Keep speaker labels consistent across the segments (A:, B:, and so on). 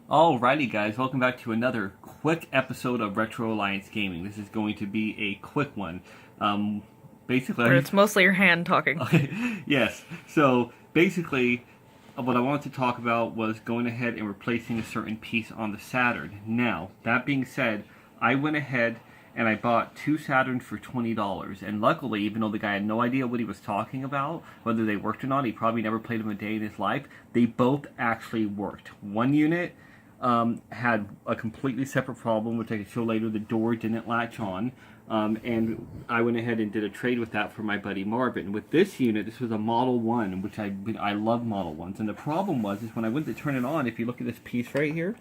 A: Alrighty guys, welcome back to another quick episode of Retro Alliance Gaming. This is going to be a quick one. Basically...
B: Or it's mostly your hand talking.
A: Okay, yes. So, basically, what I wanted to talk about was going ahead and replacing a certain piece on the Saturn. Now, that being said, I went ahead and I bought two Saturns for $20. And luckily, even though the guy had no idea what he was talking about, whether they worked or not, he probably never played them a day in his life, they both actually worked. One unit... had a completely separate problem, which I can show later. The door didn't latch on, and I went ahead and did a trade with that for my buddy Marvin. With this unit, this was a Model 1, which I love Model 1s, and the problem was, is when I went to turn it on, if you look at this piece right here,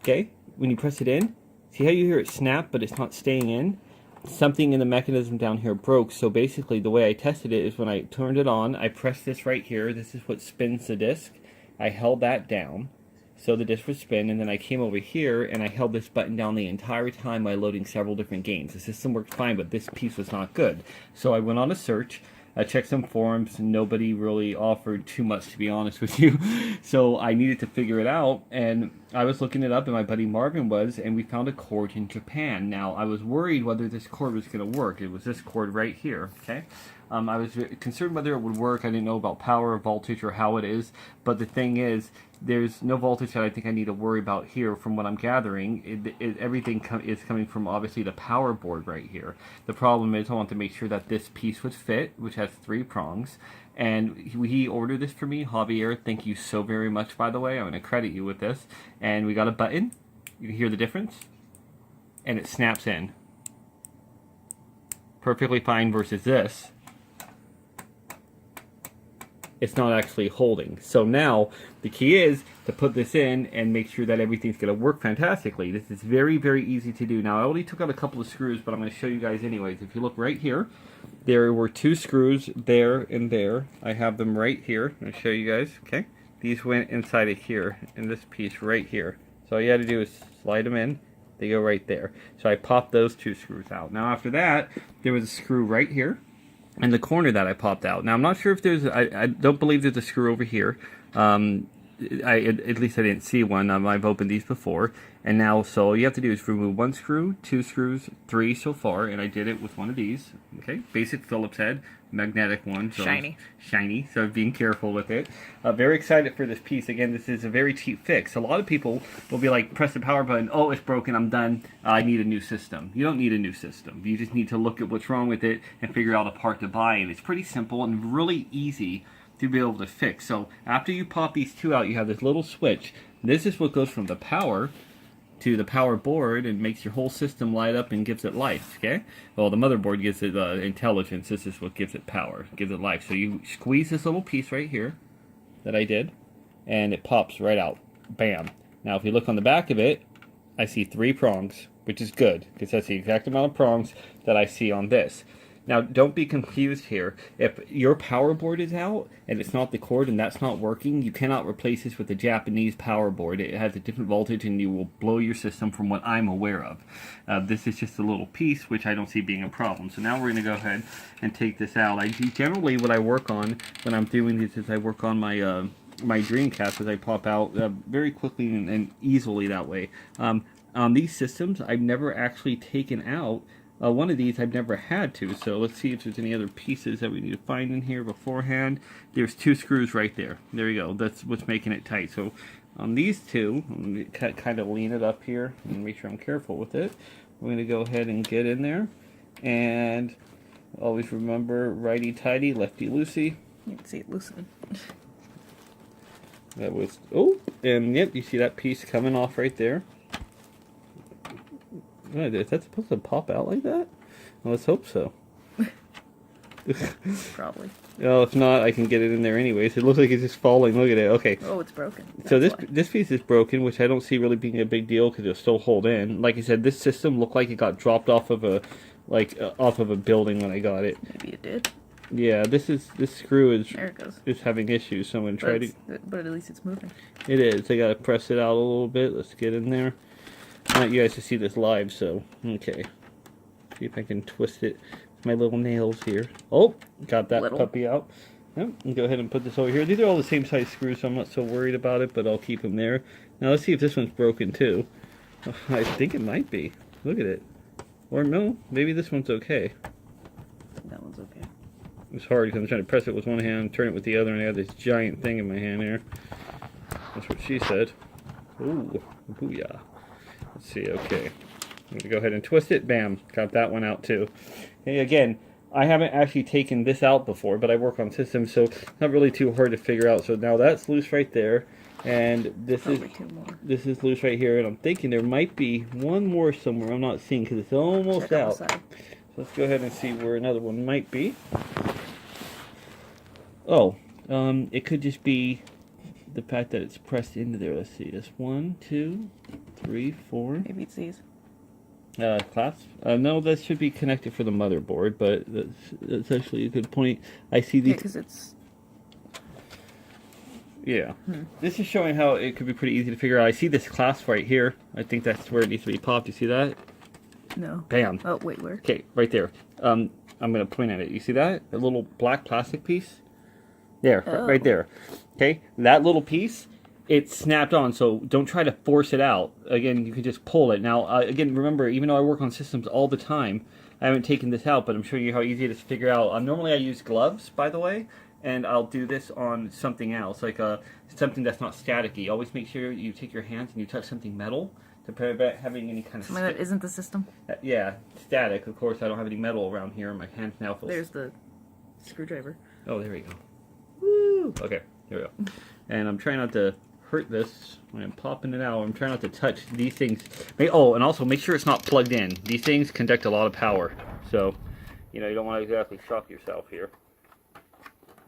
A: okay, when you press it in, see how you hear it snap, but it's not staying in? Something in the mechanism down here broke, so basically the way I tested it is when I turned it on, I pressed this right here, this is what spins the disc, I held that down, so the disc would spin, and then I came over here and I held this button down the entire time by loading several different games. The system worked fine, but this piece was not good. So I went on a search, I checked some forums, and nobody really offered too much, to be honest with you. So I needed to figure it out, and I was looking it up, and my buddy Marvin was, and we found a cord in Japan. Now, I was worried whether this cord was going to work. It was this cord right here, okay? I was concerned whether it would work. I didn't know about power or voltage or how it is, but the thing is, there's no voltage that I think I need to worry about here. From what I'm gathering, everything is coming from obviously the power board right here. The problem is I want to make sure that this piece would fit, which has 3 prongs, and he ordered this for me. Javier, thank you so very much, by the way. I'm going to credit you with this. And we got a button. You can hear the difference, and it snaps in perfectly fine versus this. It's not actually holding. So now the key is to put this in and make sure that everything's going to work fantastically. This is very, very easy to do. Now I only took out a couple of screws, but I'm going to show you guys anyways. If you look right here, there were 2 screws there and there. I have them right here. I'll show you guys. Okay, these went inside of here in this piece right here. So all you had to do is slide them in. They go right there. So I popped those 2 screws out. Now after that, there was a screw right here in the corner that I popped out. Now I'm not sure if there's, I don't believe there's a screw over here. At least I didn't see one. I've opened these before, and now so all you have to do is remove 1 screw, 2 screws, 3 so far, and I did it with one of these. Okay, basic Phillips head, magnetic one, so shiny. So being careful with it. Very excited for this piece. Again, this is a very cheap fix. A lot of people will be like, press the power button. Oh, it's broken. I'm done. I need a new system. You don't need a new system. You just need to look at what's wrong with it and figure out a part to buy. And it's pretty simple and really easy to be able to fix. So after you pop these 2 out, you have this little switch. This is what goes from the power to the power board and makes your whole system light up and gives it life. Okay, well, the motherboard gives it intelligence. This is what gives it power, gives it life. So you squeeze this little piece right here that I did, and it pops right out. Bam. Now if you look on the back of it, I see 3 prongs, which is good because that's the exact amount of prongs that I see on this. Now, don't be confused here. If your power board is out and it's not the cord and that's not working, you cannot replace this with the Japanese power board. It has a different voltage and you will blow your system from what I'm aware of. This is just a little piece, which I don't see being a problem. So now we're going to go ahead and take this out. Generally, what I work on when I'm doing this is I work on my my Dreamcast as I pop out very quickly and easily that way. On these systems, I've never actually taken out one of these. I've never had to, so let's see if there's any other pieces that we need to find in here beforehand. There's 2 screws right there. There you go. That's what's making it tight. So on these 2, I'm going to kind of lean it up here and make sure I'm careful with it. We're going to go ahead and get in there. And always remember, righty-tighty, lefty-loosey.
B: You can see it loosening.
A: That was, oh, and yep, you see that piece coming off right there. Is that supposed to pop out like that? Well, let's hope so.
B: Probably.
A: Well, if not, I can get it in there anyways. It looks like it's just falling. Look at it. Okay.
B: Oh, it's broken.
A: So this piece is broken, which I don't see really being a big deal because it'll still hold in. Like I said, this system looked like it got dropped off of like off of a building when I got it.
B: Maybe it did.
A: Yeah, this screw
B: There it goes.
A: is having issues, so I'm going to try to...
B: But at least it's moving.
A: It is. I got to press it out a little bit. Let's get in there. I want you guys to see this live, so... Okay. See if I can twist it with my little nails here. Oh! Got that puppy out. Yep, and go ahead and put this over here. These are all the same size screws, so I'm not so worried about it, but I'll keep them there. Now let's see if this one's broken too. Oh, I think it might be. Look at it. Or no, maybe this one's okay.
B: That one's okay.
A: It's hard because I'm trying to press it with one hand, turn it with the other, and I have this giant thing in my hand here. That's what she said. Ooh, booyah. Let's see, okay. I'm going to go ahead and twist it. Bam, got that one out too. Hey, again, I haven't actually taken this out before, but I work on systems, so it's not really too hard to figure out. So now that's loose right there, and this is loose right here, and I'm thinking there might be one more somewhere I'm not seeing because it's almost out. So let's go ahead and see where another one might be. Oh, it could just be the fact that it's pressed into there. Let's see, that's 1, 2, 3, 4.
B: Maybe it's these.
A: Clasp? No, that should be connected for the motherboard, but that's actually a good point. I see these...
B: Yeah, because it's...
A: Yeah. This is showing how it could be pretty easy to figure out. I see this clasp right here. I think that's where it needs to be popped. You see that?
B: No.
A: Bam.
B: Oh, wait, where?
A: Okay, right there. I'm going to point at it. You see that? A little black plastic piece? There, right there. Okay, that little piece, it's snapped on, so don't try to force it out. Again, you can just pull it. Now, again, remember, even though I work on systems all the time, I haven't taken this out, but I'm showing you how easy it is to figure out. Normally I use gloves, by the way, and I'll do this on something else, like something that's not staticky. Always make sure you take your hands and you touch something metal to prevent having any kind of...
B: Something that isn't the system?
A: Yeah, static. Of course, I don't have any metal around here. My hands now feel...
B: There's the screwdriver.
A: Oh, there we go. Woo! Okay, here we go. And I'm trying not to hurt this when I'm popping it out. I'm trying not to touch these things. Oh, and also make sure it's not plugged in. These things conduct a lot of power. So, you know, you don't want to exactly shock yourself here.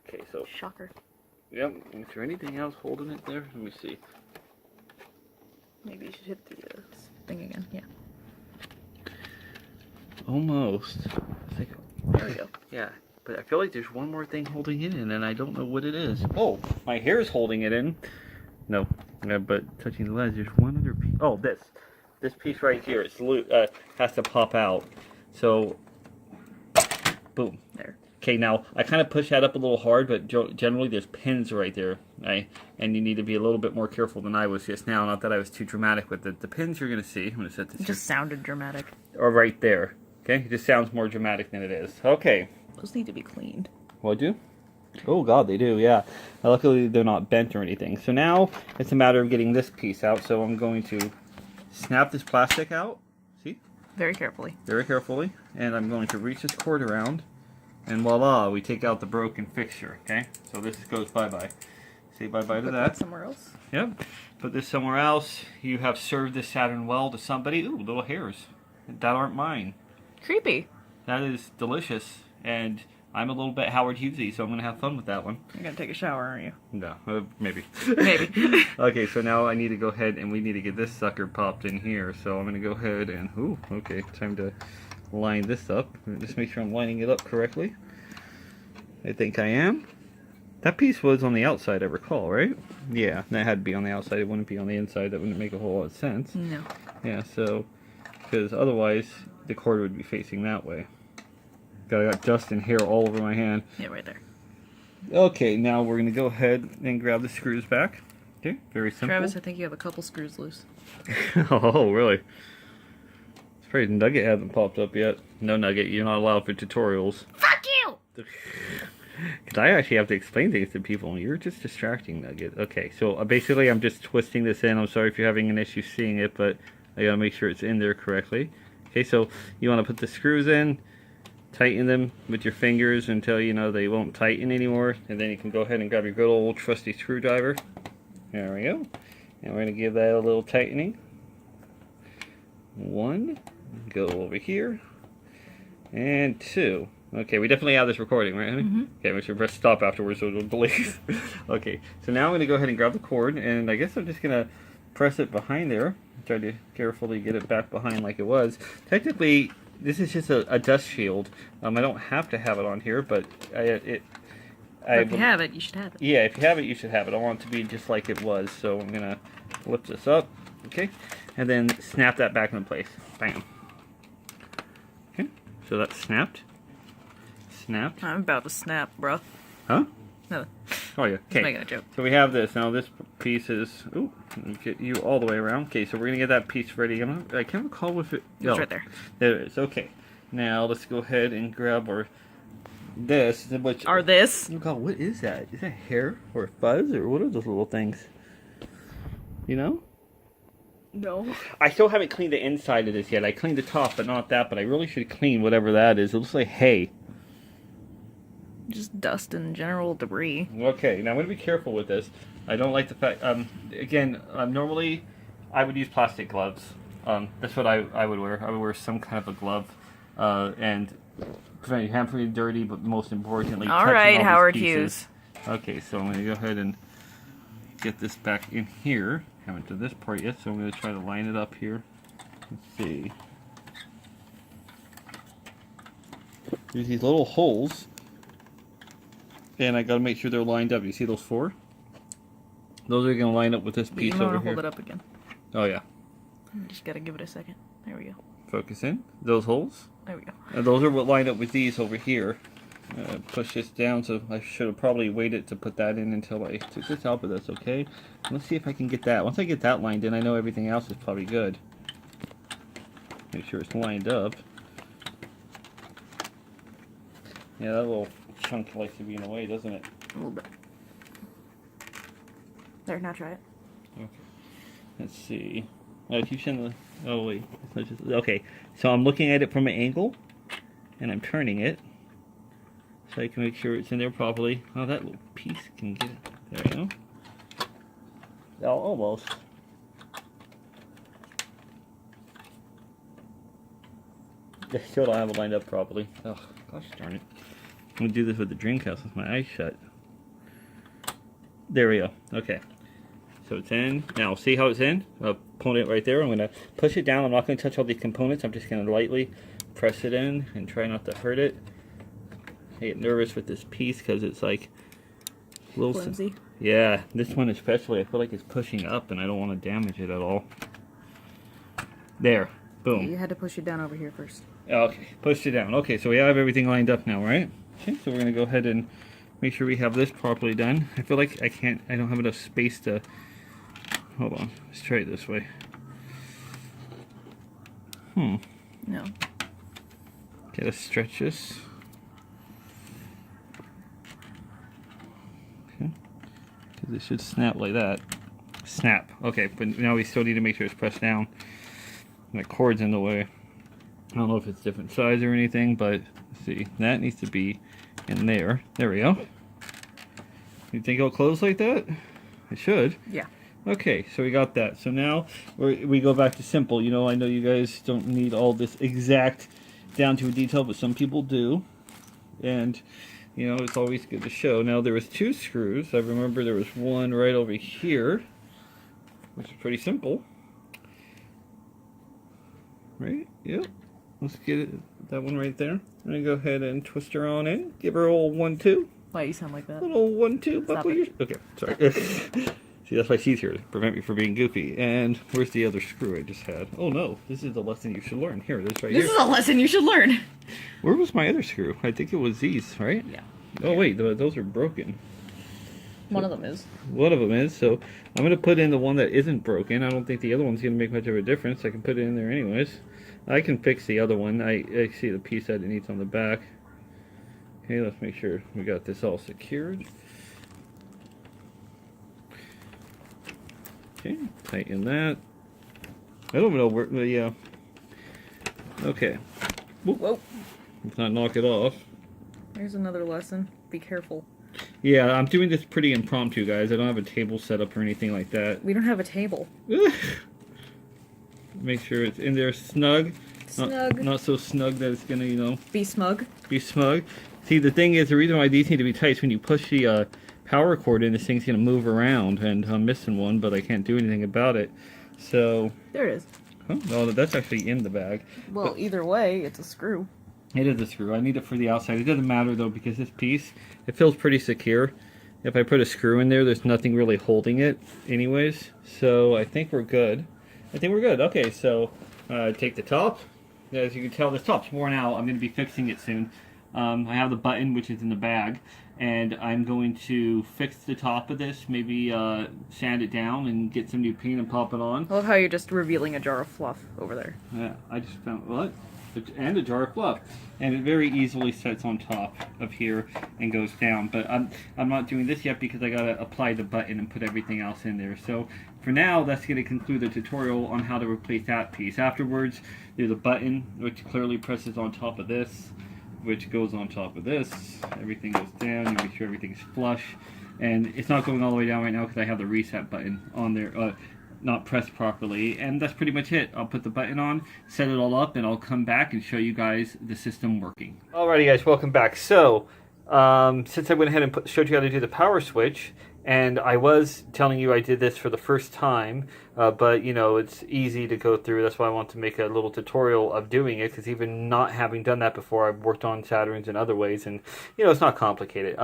A: Okay, so...
B: Shocker.
A: Yep. Is there anything else holding it there? Let me see.
B: Maybe you should hit the thing again. Yeah.
A: Almost.
B: There we go.
A: Yeah. But I feel like there's one more thing holding it in, and I don't know what it is. Oh, my hair is holding it in. No, but touching the lens, there's one other piece. Oh, this piece right here is has to pop out. So, boom.
B: There.
A: Okay, now I kind of push that up a little hard, but generally there's pins right there, right? And you need to be a little bit more careful than I was just now. Not that I was too dramatic with it. The pins you're going to see. I'm going to set this.
B: It just sounded dramatic.
A: Or right there. Okay, it just sounds more dramatic than it is. Okay.
B: Those need to be cleaned.
A: Would you? Oh god, they do, yeah. Luckily they're not bent or anything. So now it's a matter of getting this piece out. So I'm going to snap this plastic out. See?
B: Very carefully.
A: Very carefully. And I'm going to reach this cord around. And voila, we take out the broken fixture. Okay? So this goes bye-bye. Say bye-bye to that.
B: Put somewhere else.
A: Yep. Put this somewhere else. You have served this Saturn well to somebody. Ooh, little hairs. That aren't mine.
B: Creepy.
A: That is delicious. And I'm a little bit Howard Hughesy, so I'm going to have fun with that one.
B: You're going to take a shower, aren't you?
A: No, maybe.
B: Maybe.
A: Okay, so now I need to go ahead and we need to get this sucker popped in here. So I'm going to go ahead and, ooh, okay, time to line this up. Just make sure I'm lining it up correctly. I think I am. That piece was on the outside, I recall, right? Yeah, that had to be on the outside. It wouldn't be on the inside. That wouldn't make a whole lot of sense.
B: No.
A: Yeah, so, because otherwise the cord would be facing that way. I got dust and hair all over my hand.
B: Yeah, right there.
A: Okay, now we're going to go ahead and grab the screws back. Okay, very simple.
B: Travis, I think you have a couple screws loose.
A: Oh, really? It's afraid Nugget hasn't popped up yet. No, Nugget, you're not allowed for tutorials.
B: Fuck you!
A: Because I actually have to explain things to people, and you're just distracting, Nugget. Okay, so basically I'm just twisting this in. I'm sorry if you're having an issue seeing it, but I got to make sure it's in there correctly. Okay, so you want to put the screws in. Tighten them with your fingers until you know they won't tighten anymore, and then you can go ahead and grab your good old trusty screwdriver. There we go. And we're going to give that a little tightening. One, go over here, and two. Okay, we definitely have this recording, right, honey?
B: Mm-hmm.
A: Okay, make sure to press stop afterwards so it'll delete. Okay, so now I'm going to go ahead and grab the cord, and I guess I'm just going to press it behind there. Try to carefully get it back behind like it was. Technically, this is just a dust shield. I don't have to have it on here, but
B: If you have it, you should have it.
A: yeah, if you have it, you should have it. I want it to be just like it was, so I'm gonna lift this up, okay, and then snap that back into place. Bam. Okay, so that's snapped. Snapped.
B: I'm about to snap, bro.
A: Huh?
B: No,
A: Oh yeah.
B: just
A: Okay.
B: making a joke.
A: So we have this now. This piece is. Ooh, let me get you all the way around. Okay, so we're gonna get that piece ready. I can't recall if it.
B: It's right there.
A: There it is. Okay. Now let's go ahead and grab our this. Which
B: Or this.
A: Oh God, what is that? Is that hair or fuzz or what are those little things? You know?
B: No.
A: I still haven't cleaned the inside of this yet. I cleaned the top, but not that. But I really should clean whatever that is. It looks like hay.
B: Just dust and general debris.
A: Okay, now I'm going to be careful with this. I don't like the fact, again, normally I would use plastic gloves. That's what I would wear. I would wear some kind of a glove and prevent your hand from getting dirty, but most importantly,
B: All
A: touching
B: right,
A: all these
B: Howard
A: pieces.
B: Hughes.
A: Okay, so I'm going to go ahead and get this back in here. Haven't done this part yet, so I'm going to try to line it up here. Let's see. There's these little holes. And I gotta make sure they're lined up. You see those 4? Those are gonna line up with this piece
B: You
A: over
B: want to
A: here.
B: hold it up again.
A: Oh yeah.
B: You just gotta give it a second. There we go.
A: Focus in. Those holes.
B: There we go.
A: And those are what line up with these over here. Push this down, so I should have probably waited to put that in until I took this out, but that's okay. Let's see if I can get that. Once I get that lined in, I know everything else is probably good. Make sure it's lined up. Yeah, that little chunk likes to be in the way, doesn't it?
B: A little bit. There, now try it.
A: Okay. Let's see. Keep showing the. Oh wait. Okay. So I'm looking at it from an angle, and I'm turning it, so I can make sure it's in there properly. Oh, that little piece can get it. There you go. Oh, almost. I still don't have it lined up properly. Oh, gosh darn it. I'm gonna do this with the Dreamcast with my eyes shut. There we go. Okay. So it's in. Now, see how it's in? I'll put it right there. I'm going to push it down. I'm not going to touch all these components. I'm just going to lightly press it in and try not to hurt it. I get nervous with this piece because it's like a little
B: Flimsy.
A: Yeah, this one especially. I feel like it's pushing up and I don't want to damage it at all. There. Boom.
B: You had to push it down over here first.
A: Okay, pushed it down. Okay, so we have everything lined up now, right? Okay, so we're going to go ahead and make sure we have this properly done. I feel like I don't have enough space to... Hold on, let's try it this way.
B: No.
A: Okay, let's stretch this. Okay, because it should snap like that. Snap. Okay, but now we still need to make sure it's pressed down. And the cord's in the way. I don't know if it's different size or anything, but let's see. That needs to be in there. There we go. You think it'll close like that? It should.
B: Yeah.
A: Okay, so we got that. So now we go back to simple. You know, I know you guys don't need all this exact down to a detail, but some people do. And, you know, it's always good to show. Now, there was 2 screws. I remember there was one right over here, which is pretty simple. Right? Yep. Let's get it, that one right there. I'm going to go ahead and twist her on in. Give her a little 1-2.
B: Why you sound like that?
A: Little 1-2.
B: Stop
A: Buckle your... Okay, sorry. See, that's why she's here, to prevent me from being goofy. And where's the other screw I just had? Oh no, this is the lesson you should learn. Here, this right
B: This
A: here.
B: is a lesson you should learn.
A: Where was my other screw? I think it was these, right?
B: Yeah.
A: Oh wait, those are broken.
B: One of them is.
A: One of them is, so I'm going to put in the one that isn't broken. I don't think the other one's going to make much of a difference. I can put it in there anyways. I can fix the other one. I see the piece that it needs on the back. Okay, let's make sure we got this all secured. Okay, tighten that. I don't know where, yeah. Okay. Whoop.
B: Whoa.
A: Let's not knock it off.
B: There's another lesson. Be careful.
A: Yeah, I'm doing this pretty impromptu, guys. I don't have a table set up or anything like that.
B: We don't have a table.
A: Make sure it's in there snug.
B: Snug.
A: Not so snug that it's gonna, you know,
B: Be smug.
A: be smug. See, the thing is, the reason why these need to be tight is when you push the power cord in, this thing's gonna move around, and I'm missing one, but I can't do anything about it. So,
B: There it is.
A: Oh, no, that's actually in the bag.
B: Well, either way, it's a screw.
A: It is a screw. I need it for the outside. It doesn't matter though because this piece, it feels pretty secure. If I put a screw in there, there's nothing really holding it anyways. So I think we're good. Okay, so take the top. As you can tell, this top's worn out. I'm going to be fixing it soon. I have the button, which is in the bag. And I'm going to fix the top of this, maybe sand it down and get some new paint and pop it on.
B: I love how you're just revealing a jar of fluff over there.
A: Yeah, I just found, what? And a jar of fluff. And it very easily sets on top of here and goes down. But I'm not doing this yet because I gotta apply the button and put everything else in there. So for now, that's gonna conclude the tutorial on how to replace that piece. Afterwards, there's a button which clearly presses on top of this, which goes on top of this. Everything goes down, you make sure everything's flush. And it's not going all the way down right now because I have the reset button on there, not pressed properly. And that's pretty much it. I'll put the button on, set it all up, and I'll come back and show you guys the system working. Alrighty guys, welcome back. So, since I went ahead and showed you how to do the power switch, and I was telling you I did this for the first time, but you know, it's easy to go through. That's why I want to make a little tutorial of doing it, because even not having done that before, I've worked on Saturns in other ways, and you know, it's not complicated.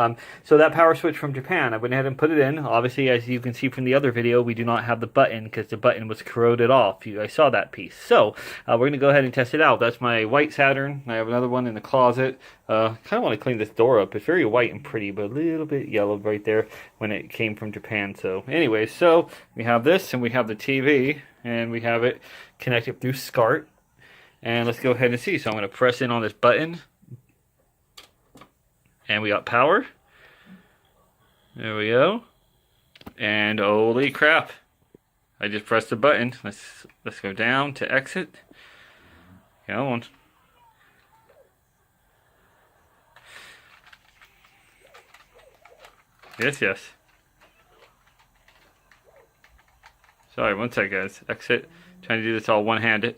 A: So that power switch from Japan, I went ahead and put it in. Obviously, as you can see from the other video, we do not have the button because the button was corroded off. You guys saw that piece. So we're going to go ahead and test it out. That's my white Saturn. I have another one in the closet. Kind of want to clean this door up. It's very white and pretty, but a little bit yellowed right there when it came from Japan. So anyway, so we have this, and we have the TV, and we have it connected through SCART. And let's go ahead and see. So I'm going to press in on this button, and we got power. There we go. And holy crap, I just pressed the button. Let's go down to exit. Come on. Yes. Sorry, one sec, guys. Exit. Trying to do this all one-handed.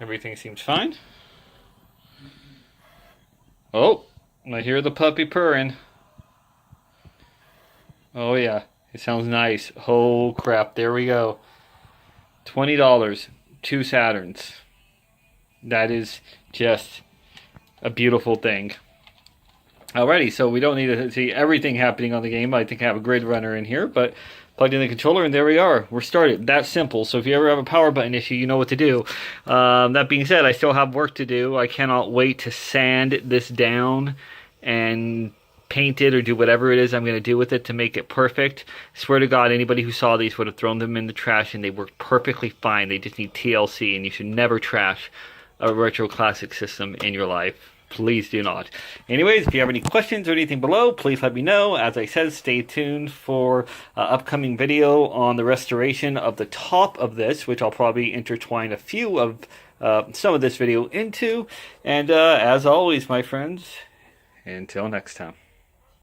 A: Everything seems fine. Oh, I hear the puppy purring. Oh yeah, it sounds nice. Oh crap, there we go. $20, 2 Saturns. That is just a beautiful thing. Alrighty, so we don't need to see everything happening on the game. I think I have a grid runner in here, but plugged in the controller, and there we are. We're started. That simple. So if you ever have a power button issue, you know what to do. That being said, I still have work to do. I cannot wait to sand this down and paint it or do whatever it is I'm going to do with it to make it perfect. I swear to God, anybody who saw these would have thrown them in the trash, and they worked perfectly fine. They just need TLC, and you should never trash a retro classic system in your life. Please do not. Anyways, if you have any questions or anything below, please let me know. As I said, stay tuned for upcoming video on the restoration of the top of this, which I'll probably intertwine a few of some of this video into. And as always, my friends, until next time.